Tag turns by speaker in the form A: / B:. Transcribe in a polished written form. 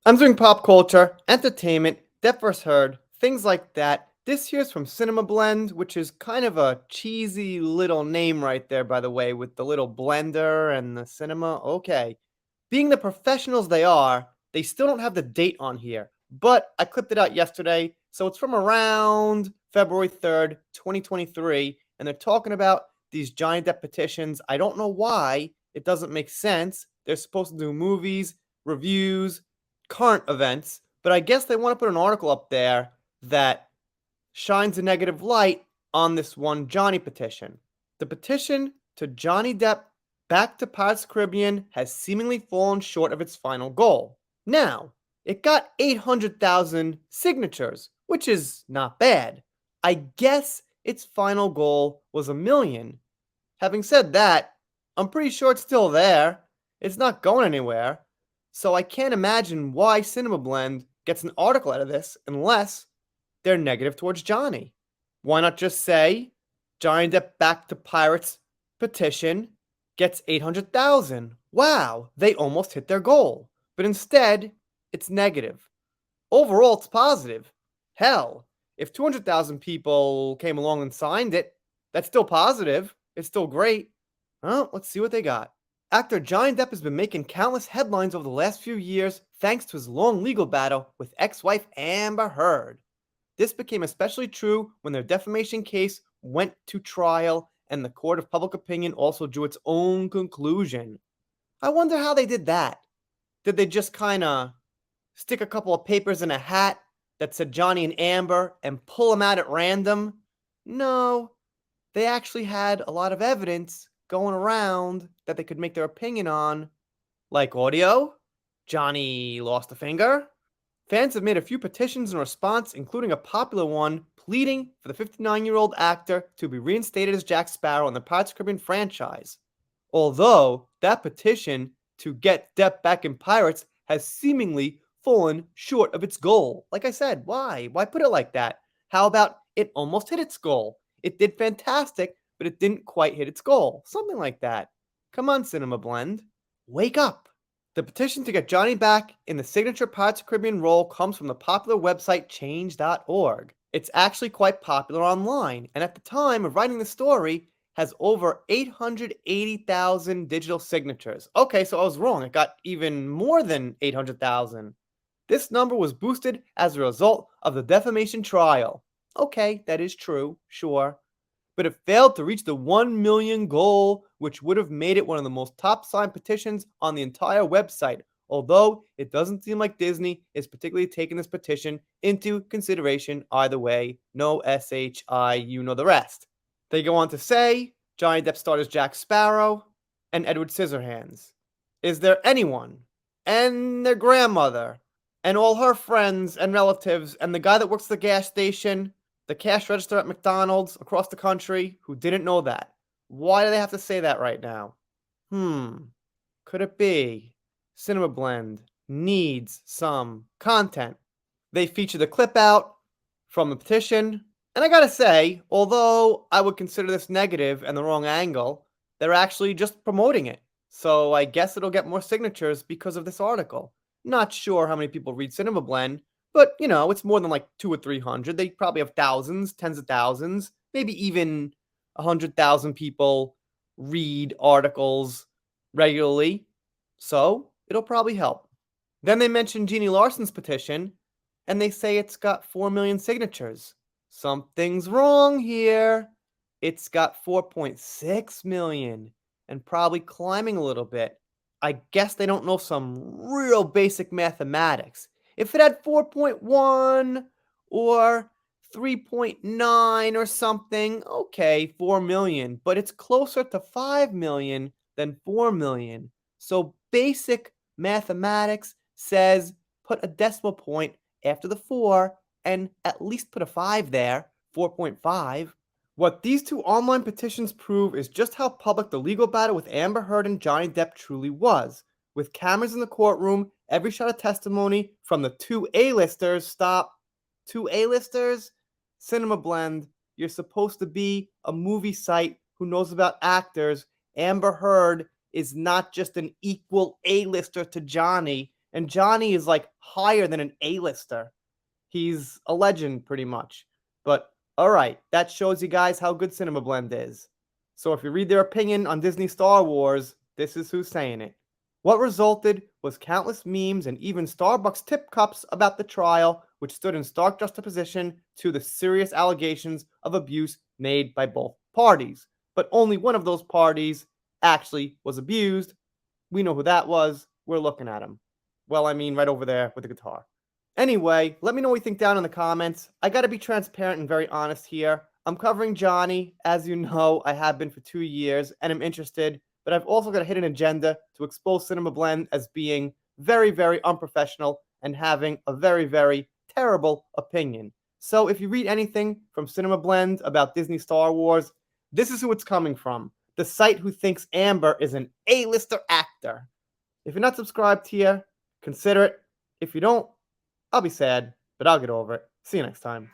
A: I'm doing pop culture, entertainment, Depp vs. Heard, things like that. This here's from Cinemablend, which is kind of a cheesy little name right there, by the way, with the little blender and the cinema. Okay. Being the professionals they are, they still don't have the date on here, but I clipped it out yesterday, so it's from around February 3rd, 2023, and they're talking about these Johnny Depp petitions. I don't know why. It doesn't make sense. They're supposed to do movies, reviews, current events, but I guess they want to put an article up there that shines a negative light on this one Johnny petition. The petition to Johnny Depp back to Pirates of the Caribbean has seemingly fallen short of its final goal. Now, it got 800,000 signatures, which is not bad. I guess its final goal was 1 million. Having said that, I'm pretty sure it's still there. It's not going anywhere. So I can't imagine why Cinemablend gets an article out of this unless they're negative towards Johnny. Why not just say Johnny Depp back to Pirates petition gets 800,000? Wow, they almost hit their goal. But instead, it's negative. Overall, it's positive. Hell, if 200,000 people came along and signed it, that's still positive. It's still great. Well, let's see what they got. Actor Johnny Depp has been making countless headlines over the last few years thanks to his long legal battle with ex-wife Amber Heard. This became especially true when their defamation case went to trial and the court of public opinion also drew its own conclusion. I wonder how they did that. Did they just kinda stick a couple of papers in a hat that said Johnny and Amber and pull them out at random? No, they actually had a lot of evidence going around that they could make their opinion on, like audio, Johnny lost a finger. Fans have made a few petitions in response, including a popular one pleading for the 59-year-old actor to be reinstated as Jack Sparrow in the Pirates of the Caribbean franchise. Although that petition to get Depp back in Pirates has seemingly fallen short of its goal. Like I said, why? Why put it like that? How about it almost hit its goal? It did fantastic, but it didn't quite hit its goal. Something like that. Come on, Cinemablend. Wake up. The petition to get Johnny back in the signature Pirates of the Caribbean role comes from the popular website change.org. It's actually quite popular online, and at the time of writing the story, has over 880,000 digital signatures. Okay, so I was wrong. It got even more than 800,000. This number was boosted as a result of the defamation trial. Okay, that is true, sure. But it failed to reach the 1 million goal, which would have made it one of the most top signed petitions on the entire website. Although it doesn't seem like Disney is particularly taking this petition into consideration either way. No SHI, you know the rest. They go on to say Johnny Depp starred as Jack Sparrow and Edward Scissorhands. Is there anyone, and their grandmother, and all her friends and relatives, and the guy that works at the gas station, the cash register at McDonald's across the country, who didn't know that? Why do they have to say that right now? Could it be Cinemablend needs some content? They feature the clip out from the petition, and I gotta say, although I would consider this negative and the wrong angle, they're actually just promoting it. So I guess it'll get more signatures because of this article. Not sure how many people read Cinemablend, but it's more than like 200 or 300. They probably have thousands, tens of thousands, maybe even 100,000 people read articles regularly. So it'll probably help. Then they mention Jeannie Larson's petition, and they say it's got 4 million signatures. Something's wrong here. It's got 4.6 million and probably climbing a little bit. I guess they don't know some real basic mathematics. If it had 4.1 or 3.9 or something, okay, 4 million, but it's closer to 5 million than 4 million. So basic mathematics says put a decimal point after the 4 and at least put a 5 there, 4.5. What these two online petitions prove is just how public the legal battle with Amber Heard and Johnny Depp truly was. With cameras in the courtroom, every shot of testimony from the two A-listers. Stop. Two A-listers? Cinemablend, you're supposed to be a movie site who knows about actors. Amber Heard is not just an equal A-lister to Johnny, and Johnny is like higher than an A-lister. He's a legend, pretty much. But alright, that shows you guys how good Cinemablend is. So if you read their opinion on Disney Star Wars, this is who's saying it. What resulted was countless memes and even Starbucks tip cups about the trial, which stood in stark juxtaposition to the serious allegations of abuse made by both parties. But only one of those parties actually was abused. We know who that was. We're looking at him. Well, I mean, right over there with the guitar. Anyway, let me know what you think down in the comments. I gotta be transparent and very honest here. I'm covering Johnny. As you know, I have been for 2 years, and I'm interested, but I've also got a hidden agenda to expose Cinemablend as being very, very unprofessional and having a very, very terrible opinion. So if you read anything from Cinemablend about Disney Star Wars, this is who it's coming from. The site who thinks Amber is an A-lister actor. If you're not subscribed here, consider it. If you don't, I'll be sad, but I'll get over it. See you next time.